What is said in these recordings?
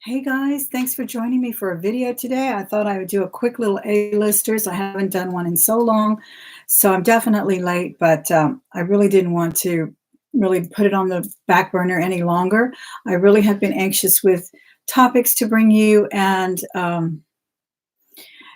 Hey guys, thanks for joining me for a video today. I thought I would do a quick little A-listers. I haven't done one in so long, so I'm definitely late, but I really didn't want to really put it on the back burner any longer. I really have been anxious with topics to bring you and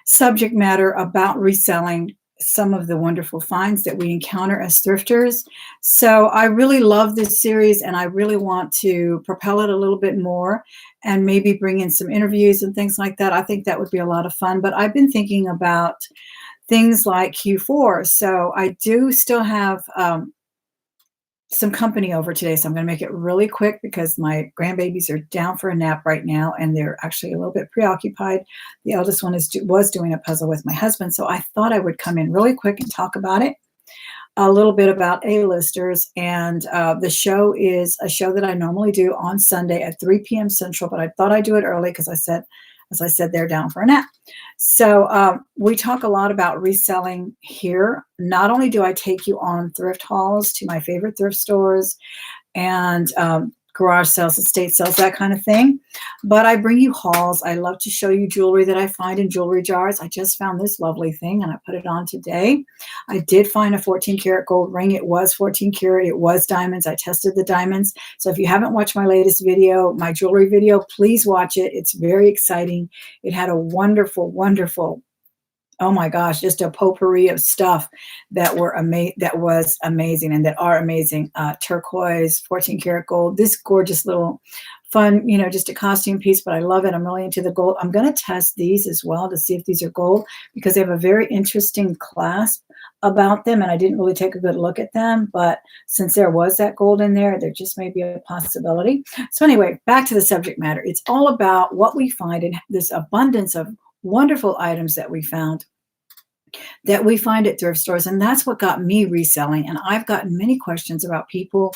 subject matter about reselling some of the wonderful finds that we encounter as thrifters. So I really love this series and I really want to propel it a little bit more and maybe bring in some interviews and things like that. I think that would be a lot of fun, but I've been thinking about things like Q4. So I do still have some company over today, so I'm going to make it really quick because my grandbabies are down for a nap right now, and they're actually a little bit preoccupied. The eldest one was doing a puzzle with my husband, so I thought I would come in really quick and talk about it, a little bit about A-listers. And the show is a show that I normally do on Sunday at 3 p.m. Central, but I thought I'd do it early because as I said, they're down for a nap. So we talk a lot about reselling here. Not only do I take you on thrift hauls to my favorite thrift stores and garage sales, estate sales, that kind of thing, but I bring you hauls. I love to show you jewelry that I find in jewelry jars. I just found this lovely thing and I put it on today. I did find a 14 karat gold ring. It was 14 karat. It was diamonds. I tested the diamonds. So if you haven't watched my latest video, my jewelry video, please watch it. It's very exciting. It had a wonderful, wonderful, oh my gosh, just a potpourri of stuff that was amazing and that are amazing. Turquoise, 14 karat gold, this gorgeous little fun, just a costume piece, but I love it. I'm really into the gold. I'm going to test these as well to see if these are gold because they have a very interesting clasp about them, and I didn't really take a good look at them, but since there was that gold in there, there just may be a possibility. So anyway, back to the subject matter. It's all about what we find in this abundance of wonderful items that we find at thrift stores. And that's what got me reselling. And I've gotten many questions about people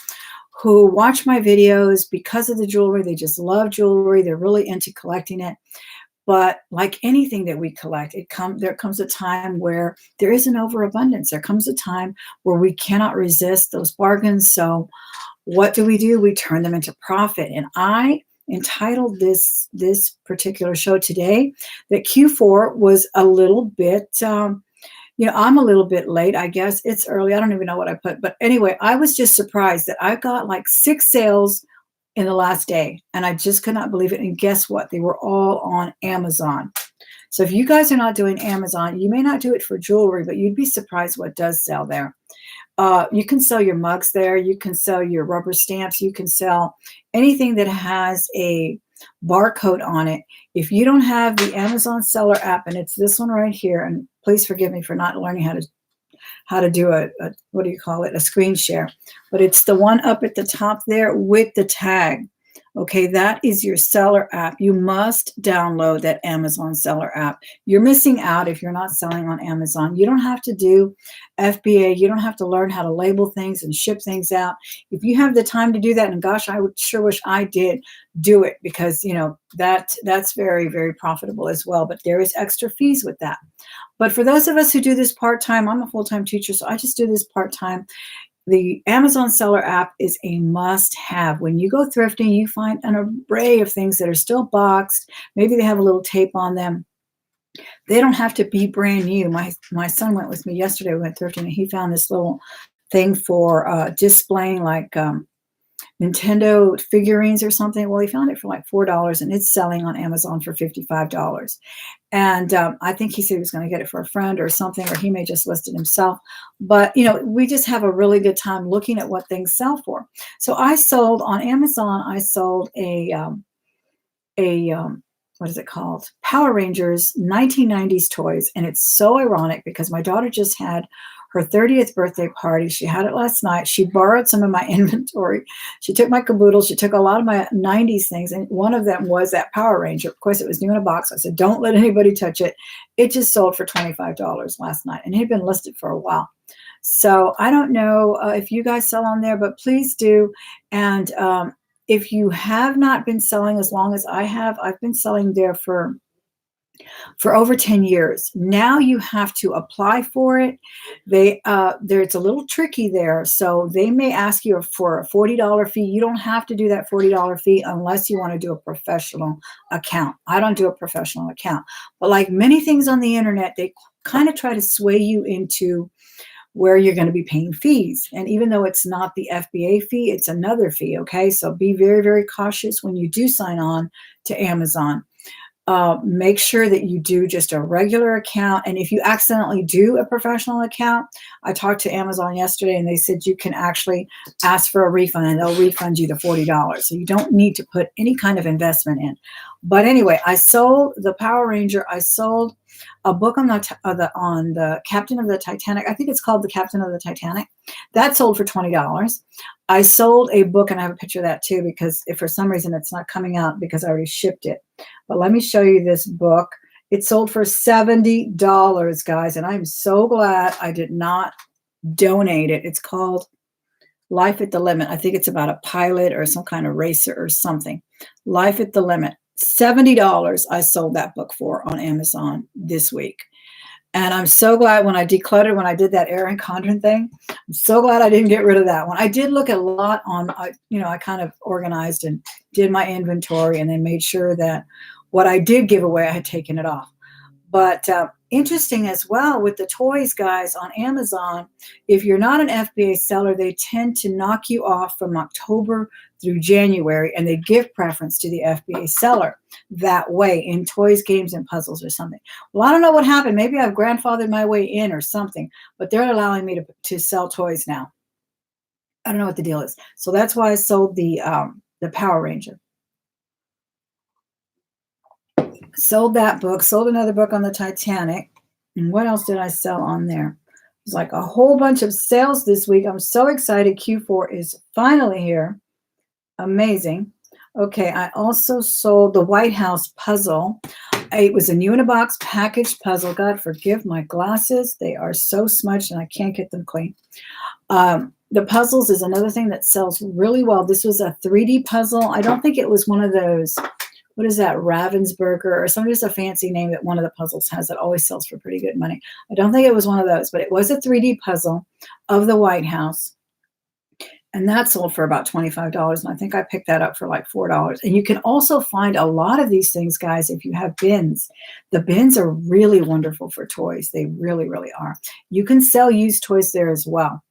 who watch my videos because of the jewelry. They just love jewelry. They're really into collecting it. But like anything that we collect, there comes a time where there is an overabundance. There comes a time where we cannot resist those bargains. So what do? We turn them into profit. And I entitled this particular show today that Q4 was a little bit, I'm a little bit late, I guess. It's early. I don't even know what I put. But anyway, I was just surprised that I got like 6 sales in the last day. And I just could not believe it. And guess what? They were all on Amazon. So if you guys are not doing Amazon, you may not do it for jewelry, but you'd be surprised what does sell there. You can sell your mugs there. You can sell your rubber stamps. You can sell anything that has a barcode on it. If you don't have the Amazon Seller app, and it's this one right here, and please forgive me for not learning how to do a screen share, but it's the one up at the top there with the tag. Okay, that is your seller app. You must download that Amazon seller app. You're missing out if you're not selling on Amazon. You don't have to do FBA. You don't have to learn how to label things and ship things out. If you have the time to do that, and gosh, I would sure wish I did, do it, because that's very, very profitable as well. But there is extra fees with that. But for those of us who do this part-time, I'm a full-time teacher, so I just do this part-time. The Amazon Seller app is a must-have. When you go thrifting, you find an array of things that are still boxed. Maybe they have a little tape on them. They don't have to be brand new. My son went with me yesterday. We went thrifting, and he found this little thing for displaying like Nintendo figurines or something. Well, he found it for like $4, and it's selling on Amazon for $55. And I think he said he was going to get it for a friend or something, or he may just list it himself. But, we just have a really good time looking at what things sell for. So I sold on Amazon, I sold a what is it called? Power Rangers 1990s toys. And it's so ironic because my daughter just had her 30th birthday party. She had it last night. She borrowed some of my inventory. She took my caboodle. She took a lot of my 90s things. And one of them was that Power Ranger. Of course, it was new in a box. I said, don't let anybody touch it. It just sold for $25 last night. And it had been listed for a while. So I don't know if you guys sell on there, but please do. And if you have not been selling as long as I have, I've been selling there for for over 10 years. Now you have to apply for it. It's a little tricky there. So they may ask you for a $40 fee. You don't have to do that $40 fee unless you want to do a professional account. I don't do a professional account. But like many things on the internet, they kind of try to sway you into where you're going to be paying fees. And even though it's not the FBA fee, it's another fee. Okay. So be very, very cautious when you do sign on to Amazon. Make sure that you do just a regular account. And if you accidentally do a professional account, I talked to Amazon yesterday and they said you can actually ask for a refund and they'll refund you the $40. So you don't need to put any kind of investment in. But anyway, I sold the Power Ranger. I sold a book on the Captain of the Titanic. I think it's called The Captain of the Titanic. That sold for $20. I sold a book, and I have a picture of that too, because if for some reason it's not coming out because I already shipped it. But let me show you this book. It sold for $70, guys, and I'm so glad I did not donate it. It's called Life at the Limit. I think it's about a pilot or some kind of racer or something. Life at the Limit. $70 I sold that book for on Amazon this week. And I'm so glad when I decluttered, when I did that Erin Condren thing, I'm so glad I didn't get rid of that one. I did look at a lot on, I kind of organized and did my inventory and then made sure that what I did give away, I had taken it off. But interesting as well with the toys, guys, on Amazon, if you're not an FBA seller, they tend to knock you off from October through January, and they give preference to the FBA seller that way in toys, games, and puzzles or something. Well, I don't know what happened. Maybe I've grandfathered my way in or something, but they're allowing me to sell toys now. I don't know what the deal is. So that's why I sold the Power Ranger. Sold that book, sold another book on the Titanic. And what else did I sell on there? It was like a whole bunch of sales this week. I'm so excited. Q4 is finally here. Amazing. Okay, I also sold the White House puzzle. It was a new in a box packaged puzzle. God forgive my glasses. They are so smudged and I can't get them clean. The puzzles is another thing that sells really well. This was a 3D puzzle. I don't think it was one of those, what is that, Ravensburger or something, just a fancy name that one of the puzzles has that always sells for pretty good money. I don't think it was one of those, but it was a 3D puzzle of the White House. And that sold for about $25. And I think I picked that up for like $4. And you can also find a lot of these things, guys, if you have bins. The bins are really wonderful for toys. They really, really are. You can sell used toys there as well.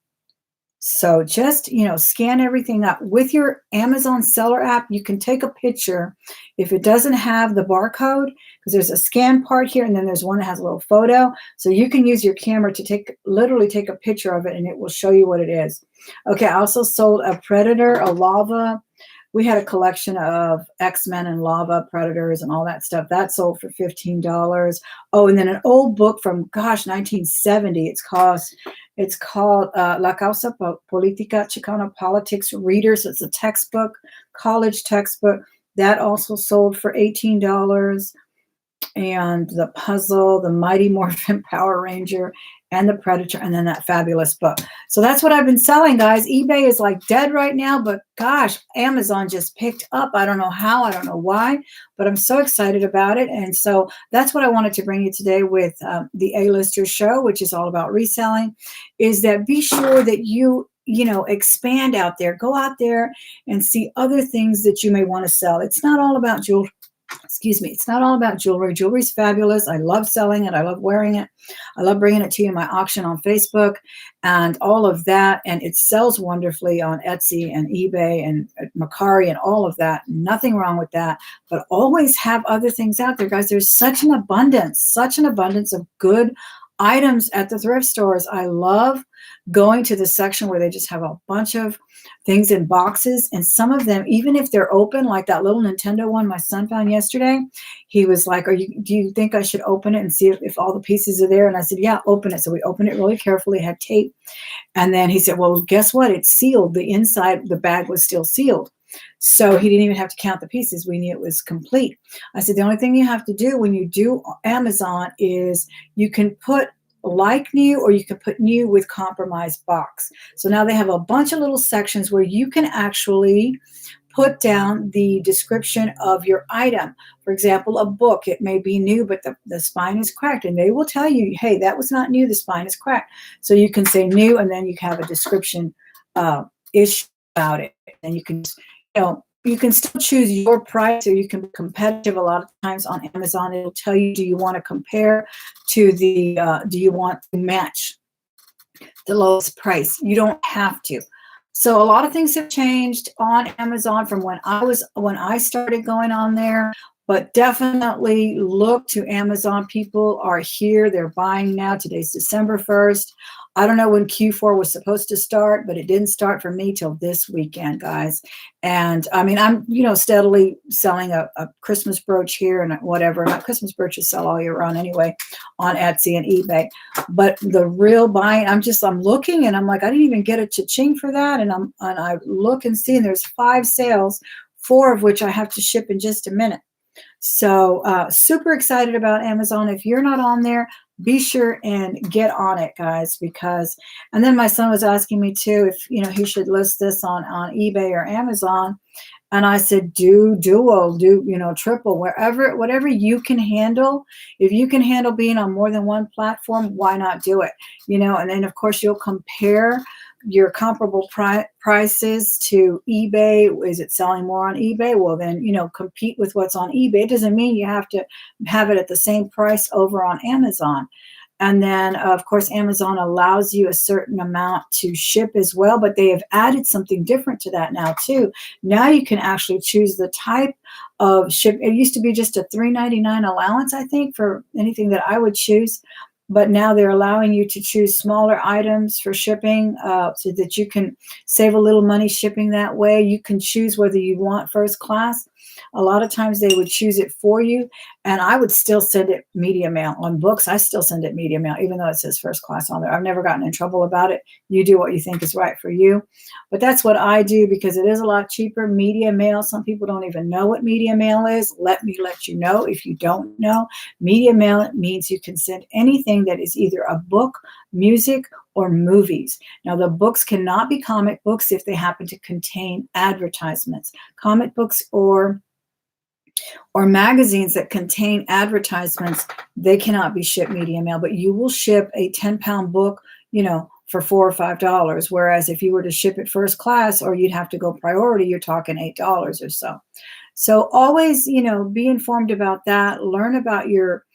So just, scan everything up. With your Amazon seller app, you can take a picture. If it doesn't have the barcode, because there's a scan part here, and then there's one that has a little photo. So you can use your camera to literally take a picture of it, and it will show you what it is. Okay, I also sold a Predator, a Lava. We had a collection of X-Men and Lava Predators and all that stuff. That sold for $15. Oh, and then an old book from, 1970. It's called La Causa Política Chicana, Politics Readers. It's a textbook, college textbook. That also sold for $18. And the puzzle, the Mighty Morphin Power Ranger, and the Predator, and then that fabulous book. So that's what I've been selling, guys. eBay is like dead right now, but gosh, Amazon just picked up. I don't know how, I don't know why, but I'm so excited about it. And so that's what I wanted to bring you today with the A-Lister show, which is all about reselling, is that be sure that you expand out there. Go out there and see other things that you may want to sell. It's not all about jewelry. It's not all about jewelry. Jewelry's fabulous. I love selling it. I love wearing it. I love bringing it to you in my auction on Facebook and all of that. And it sells wonderfully on Etsy and eBay and Mercari and all of that. Nothing wrong with that. But always have other things out there, guys. There's such an abundance of good items at the thrift stores. I love going to the section where they just have a bunch of things in boxes, and some of them, even if they're open, like that little Nintendo one my son found yesterday, he was like, do you think I should open it and see if all the pieces are there? And I said, yeah, open it. So we opened it really carefully, had tape. And then he said, well, guess what? It's sealed. The inside, the bag was still sealed. So he didn't even have to count the pieces. We knew it was complete. I said, the only thing you have to do when you do Amazon is you can put like new, or you can put new with compromised box. So now they have a bunch of little sections where you can actually put down the description of your item. For example, a book, it may be new, but the spine is cracked. And they will tell you, hey, that was not new, the spine is cracked. So you can say new, and then you have a description issue about it. And you can, you can still choose your price, or you can be competitive. A lot of times on Amazon, it'll tell you, do you want to compare to do you want to match the lowest price? You don't have to. So a lot of things have changed on Amazon from when I started going on there, but definitely look to Amazon. People are here. They're buying now. Today's December 1st. I don't know when Q4 was supposed to start, but it didn't start for me till this weekend, guys. And I mean, I'm, steadily selling a Christmas brooch here and whatever. Not Christmas brooches sell all year round anyway on Etsy and eBay. But the real buying, I'm looking, and I'm like, I didn't even get a cha-ching for that. And I look and see, and there's 5 sales, 4 of which I have to ship in just a minute. So super excited about Amazon. If you're not on there, be sure and get on it, guys, and then my son was asking me too, if, he should list this on eBay or Amazon. And I said, do dual, triple, whatever you can handle. If you can handle being on more than one platform, why not do it? And then of course you'll compare your comparable prices to eBay. Is it selling more on eBay? Well, then, compete with what's on eBay. It doesn't mean you have to have it at the same price over on Amazon. And then, of course, Amazon allows you a certain amount to ship as well, but they have added something different to that now, too. Now you can actually choose the type of ship. It used to be just a $3.99 allowance, I think, for anything that I would choose. But now they're allowing you to choose smaller items for shipping so that you can save a little money shipping that way. You can choose whether you want first class. A lot of times they would choose it for you, and I would still send it media mail. On books, I still send it media mail, even though it says first class on there. I've never gotten in trouble about it. You do what you think is right for you. But that's what I do because it is a lot cheaper. Media mail, some people don't even know what media mail is. Let me let you know if you don't know. Media mail means you can send anything that is either a book, music, or movies. Now, the books cannot be comic books if they happen to contain advertisements. Comic books or magazines that contain advertisements, they cannot be shipped media mail, but you will ship a 10-pound book, for $4 or $5. Whereas if you were to ship it first class, or you'd have to go priority, you're talking $8 or so. So always, be informed about that. Learn about your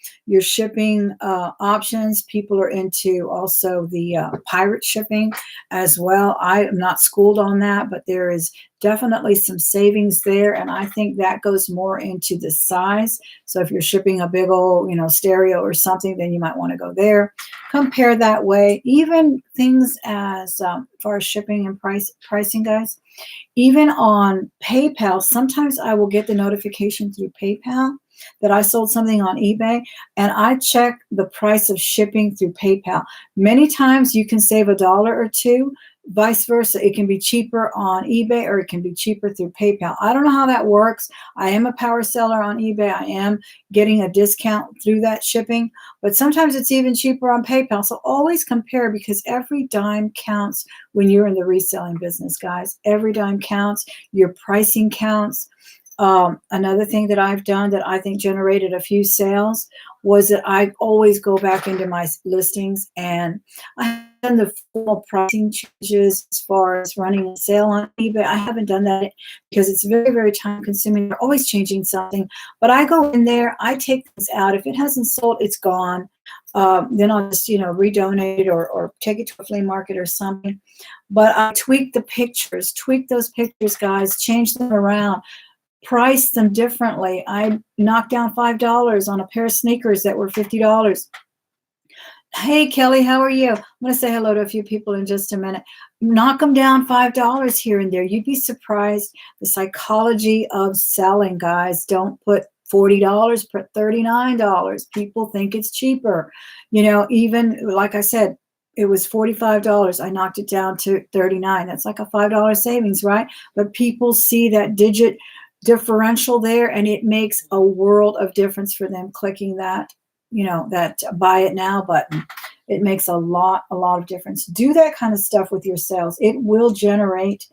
shipping options. People are into also the pirate shipping as well. I am not schooled on that, but there is definitely some savings there. And I think that goes more into the size. So if you're shipping a big old, stereo or something, then you might want to go there. Compare that way. Even things as far as shipping and pricing, guys. Even on PayPal, sometimes I will get the notification through PayPal that I sold something on eBay, and I check the price of shipping through PayPal. Many times you can save $1 or $2. Vice versa, it can be cheaper on eBay or it can be cheaper through PayPal. I don't know how that works. I am a power seller on eBay. I am getting a discount through that shipping, but sometimes it's even cheaper on PayPal. So always compare, because every dime counts when you're in the reselling business, guys. Every dime counts. Your pricing counts. Another thing that I've done that I think generated a few sales was that I always go back into my listings, and I have done the full pricing changes as far as running a sale on eBay. I haven't done that because it's very, very time consuming. They're always changing something, but I go in there, I take things out. If it hasn't sold, it's gone. Then I'll just, redonate it or take it to a flea market or something. But I tweak the pictures, tweak those pictures, guys, change them around. Price them differently. I knocked down $5 on a pair of sneakers that were $50. Hey, Kelly, how are you? I'm going to say hello to a few people in just a minute. Knock them down $5 here and there. You'd be surprised. The psychology of selling, guys. Don't put $40, put $39. People think it's cheaper. Even like I said, it was $45. I knocked it down to $39. That's like a $5 savings, right? But people see that digit differential there, and it makes a world of difference for them clicking that, that buy it now button. It makes a lot of difference. Do that kind of stuff with your sales. It will generate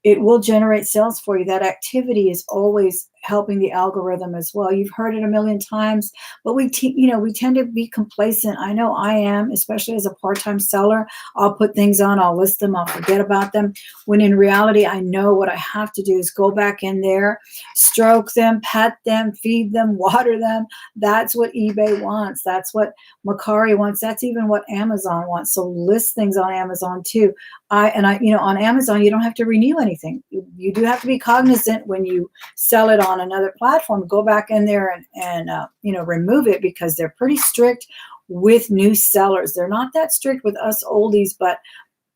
it will generate sales for you. That activity is always helping the algorithm as well. You've heard it a million times, but we tend to be complacent. I know I am, especially as a part-time seller. I'll put things on, I'll list them, I'll forget about them. When in reality, I know what I have to do is go back in there, stroke them, pet them, feed them, water them. That's what eBay wants. That's what Macari wants. That's even what Amazon wants. So list things on Amazon too. On Amazon, you don't have to renew anything. You do have to be cognizant when you sell it on another platform. Go back in there and remove it, because they're pretty strict with new sellers. They're not that strict with us oldies, but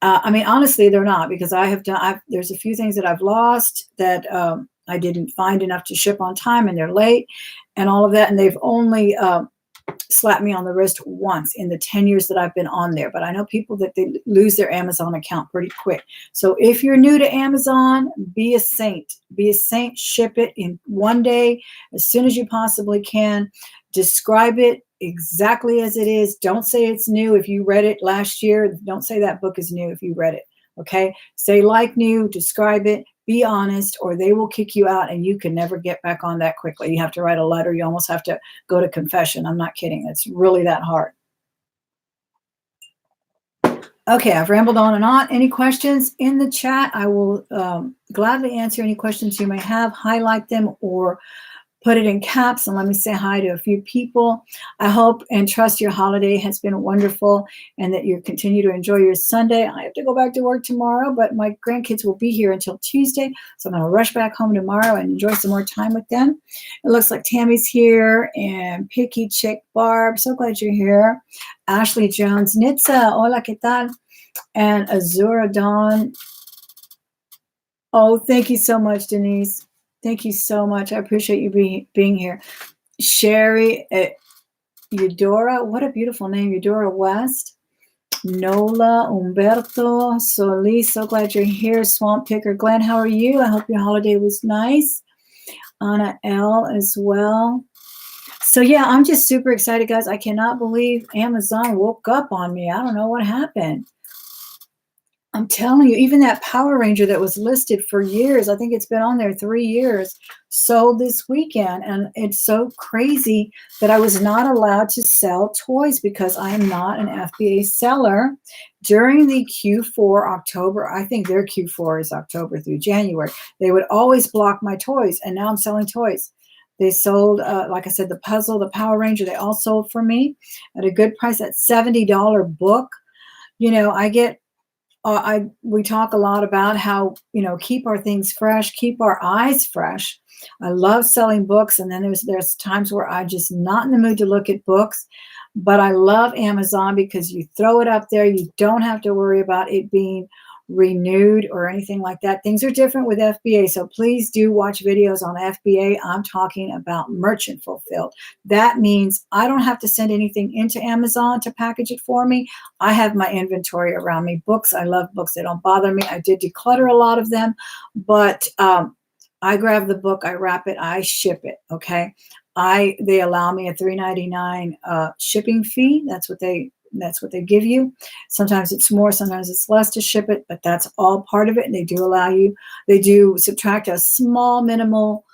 honestly, they're not, because there's a few things that I've lost that I didn't find enough to ship on time, and they're late and all of that. And they've only slapped me on the wrist once in the 10 years that I've been on there. But I know people that they lose their Amazon account pretty quick. So if you're new to Amazon, be a saint. Be a saint. Ship it in one day, as soon as you possibly can. Describe it exactly as it is. Don't say it's new. If you read it last year, don't say that book is new if you read it. Okay? Say like new, describe it, be honest, or they will kick you out and you can never get back on that quickly. You have to write a letter. You almost have to go to confession. I'm not kidding. It's really that hard. Okay, I've rambled on and on. Any questions in the chat? I will gladly answer any questions you may have, highlight them, or put it in caps, and let me say hi to a few people. I hope and trust your holiday has been wonderful and that you continue to enjoy your Sunday. I have to go back to work tomorrow, but my grandkids will be here until Tuesday, so I'm going to rush back home tomorrow and enjoy some more time with them. It looks like Tammy's here, and Picky Chick Barb, so glad you're here. Ashley Jones, Nitza, hola, ¿qué tal? And Azura Dawn. Oh, thank you so much, Denise. Thank you so much. I appreciate you being here. Sherry, Eudora, what a beautiful name, Eudora West. Nola, Umberto, Solis, so glad you're here. Swamp Picker, Glenn, how are you? I hope your holiday was nice. Anna L as well. So yeah, I'm just super excited, guys. I cannot believe Amazon woke up on me. I don't know what happened. I'm telling you, even that Power Ranger that was listed for years, I think it's been on there 3 years, sold this weekend. And it's so crazy that I was not allowed to sell toys because I am not an FBA seller. During the Q4 October, I think their Q4 is October through January, they would always block my toys. And now I'm selling toys. They sold, like I said, the puzzle, the Power Ranger, they all sold for me at a good price, at $70 book. I get, we talk a lot about how, keep our things fresh, keep our eyes fresh. I love selling books. And then there's times where I'm just not in the mood to look at books, but I love Amazon because you throw it up there. You don't have to worry about it being renewed or anything like that. Things are different with FBA. So please do watch videos on FBA. I'm talking about merchant fulfilled. That means I don't have to send anything into Amazon to package it for me. I have my inventory around me. Books, I love books. They don't bother me. I did declutter a lot of them, but I grab the book, I wrap it, I ship it. Okay. They allow me a $3.99 shipping fee. That's what they give you. Sometimes it's more, sometimes it's less to ship it, but that's all part of it. And they do subtract a small minimal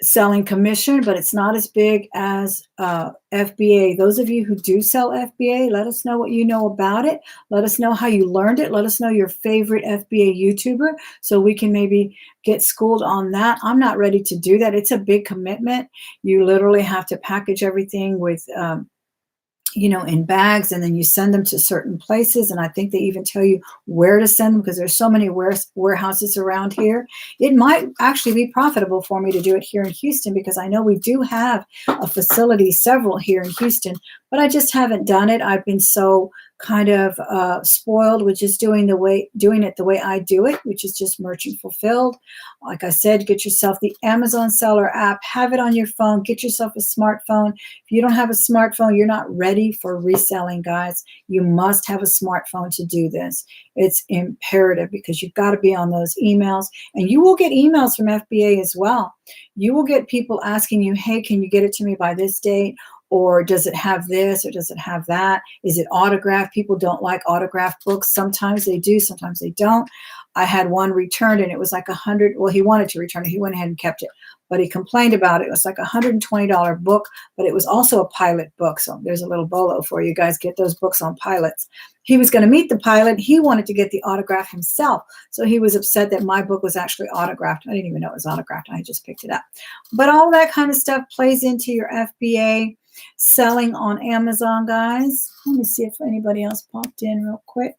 selling commission, but it's not as big as FBA. Those of you who do sell FBA, let us know what you know about it. Let us know how you learned it. Let us know your favorite FBA YouTuber so we can maybe get schooled on that. I'm not ready to do that. It's a big commitment. You literally have to package everything with in bags, and then you send them to certain places. And I think they even tell you where to send them because there's so many warehouses around here. It might actually be profitable for me to do it here in Houston because I know we do have a facility, several here in Houston, but I just haven't done it. I've been so kind of spoiled with just doing it the way I do it, which is just merchant fulfilled. Like I said, get yourself the Amazon Seller app, have it on your phone, get yourself a smartphone. If you don't have a smartphone, you're not ready for reselling, guys. You must have a smartphone to do this. It's imperative because you've got to be on those emails, and you will get emails from FBA as well. You will get people asking you, hey, can you get it to me by this date? Or does it have this, or does it have that? Is it autographed? People don't like autographed books. Sometimes they do, sometimes they don't. I had one returned and it was like 100. Well, he wanted to return it. He went ahead and kept it, but he complained about it. It was like $120 book, but it was also a pilot book. So there's a little bolo for you guys. Get those books on pilots. He was going to meet the pilot. He wanted to get the autograph himself. So he was upset that my book was actually autographed. I didn't even know it was autographed. I just picked it up. But all that kind of stuff plays into your FBA selling on Amazon, guys. Let me see if anybody else popped in real quick.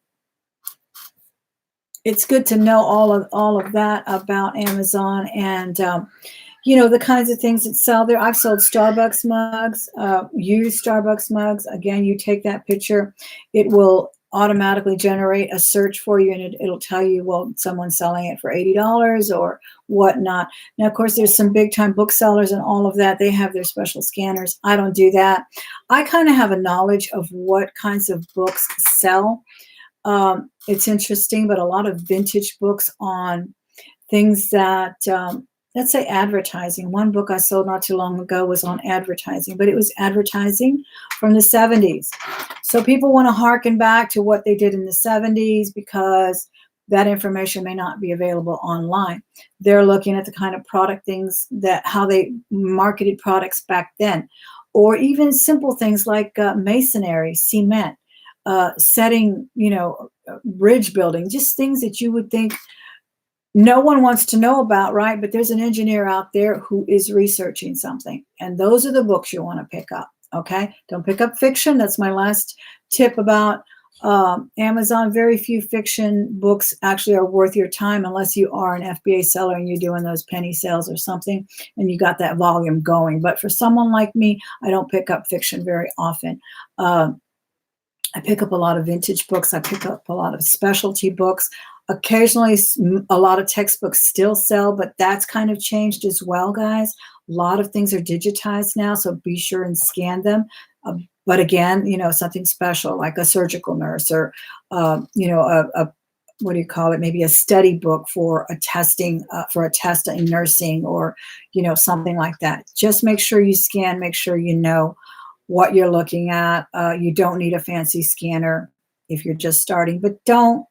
It's good to know all of that about Amazon and you know, the kinds of things that sell there. I've sold Starbucks mugs, used Starbucks mugs. Again, you take that picture, it will automatically generate a search for you, and it'll tell you, well, someone's selling it for $80 or whatnot. Now, of course, there's some big time booksellers and all of that. They have their special scanners. I don't do that. I kind of have a knowledge of what kinds of books sell. It's interesting, but a lot of vintage books on things that, let's say advertising. One book I sold not too long ago was on advertising, but it was advertising from the 70s. So people want to harken back to what they did in the 70s because that information may not be available online. They're looking at the kind of product things that how they marketed products back then, or even simple things like masonry, cement, setting, you know, bridge building, just things that you would think no one wants to know about, right? But there's an engineer out there who is researching something. And those are the books you want to pick up, okay? Don't pick up fiction. That's my last tip about Amazon. Very few fiction books actually are worth your time unless you are an FBA seller and you're doing those penny sales or something and you got that volume going. But for someone like me, I don't pick up fiction very often. I pick up a lot of vintage books. I pick up a lot of specialty books. Occasionally, a lot of textbooks still sell, but that's kind of changed as well, guys. A lot of things are digitized now, so be sure and scan them. But again, you know, something special like a surgical nurse or, you know, a what do you call it? Maybe a study book for a testing, for a test in nursing or, you know, something like that. Just make sure you scan, make sure you know what you're looking at. You don't need a fancy scanner if you're just starting, but don't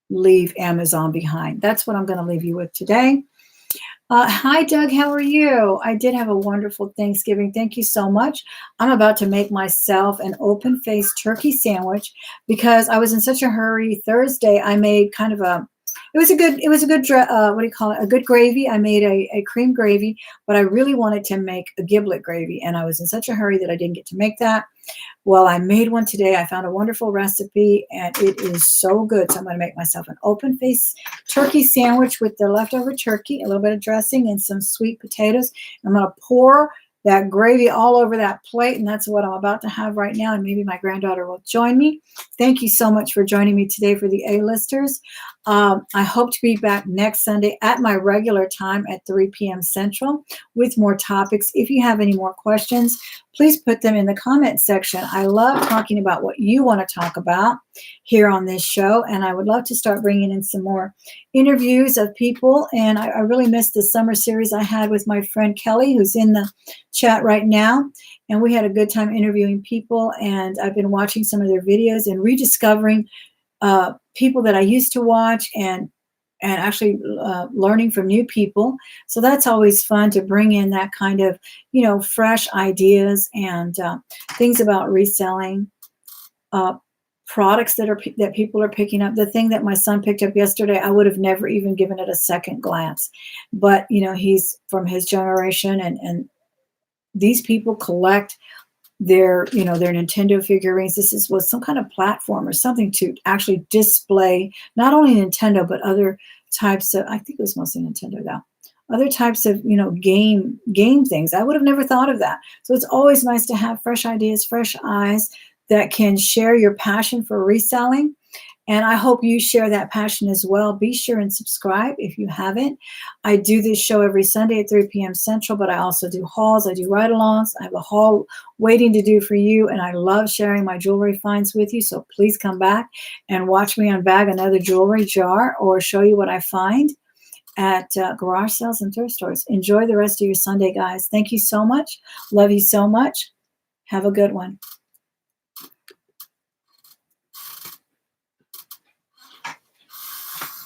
leave Amazon behind. That's what I'm going to leave you with today. Hi, Doug. How are you? I did have a wonderful Thanksgiving. Thank you so much. I'm about to make myself an open-faced turkey sandwich because I was in such a hurry. Thursday, I made kind of a, it was a good, what do you call it? A good gravy. I made a cream gravy, but I really wanted to make a giblet gravy. And I was in such a hurry that I didn't get to make that. Well, I made one today. I found a wonderful recipe and it is so good. So I'm going to make myself an open face turkey sandwich with the leftover turkey, a little bit of dressing and some sweet potatoes. I'm going to pour that gravy all over that plate. And that's what I'm about to have right now. And maybe my granddaughter will join me. Thank you so much for joining me today for the A-listers. I hope to be back next Sunday at my regular time at 3 p.m. Central with more topics. If you have any more questions, please put them in the comment section. I love talking about what you want to talk about here on this show. And I would love to start bringing in some more interviews of people. And I really missed the summer series I had with my friend Kelly, who's in the chat right now. And we had a good time interviewing people. And I've been watching some of their videos and rediscovering people that I used to watch and actually learning from new people. So that's always fun to bring in that kind of, you know, fresh ideas and things about reselling, products that people are picking up. The thing that my son picked up yesterday, I would have never even given it a second glance. But, you know, he's from his generation and these people collect their, you know, their Nintendo figurines. This was some kind of platform or something to actually display not only Nintendo, but other types of, I think it was mostly Nintendo though, other types of, you know, game things. I would have never thought of that. So it's always nice to have fresh ideas, fresh eyes that can share your passion for reselling. And I hope you share that passion as well. Be sure and subscribe if you haven't. I do this show every Sunday at 3 p.m. Central, but I also do hauls. I do ride-alongs. I have a haul waiting to do for you, and I love sharing my jewelry finds with you. So please come back and watch me unbag another jewelry jar or show you what I find at garage sales and thrift stores. Enjoy the rest of your Sunday, guys. Thank you so much. Love you so much. Have a good one.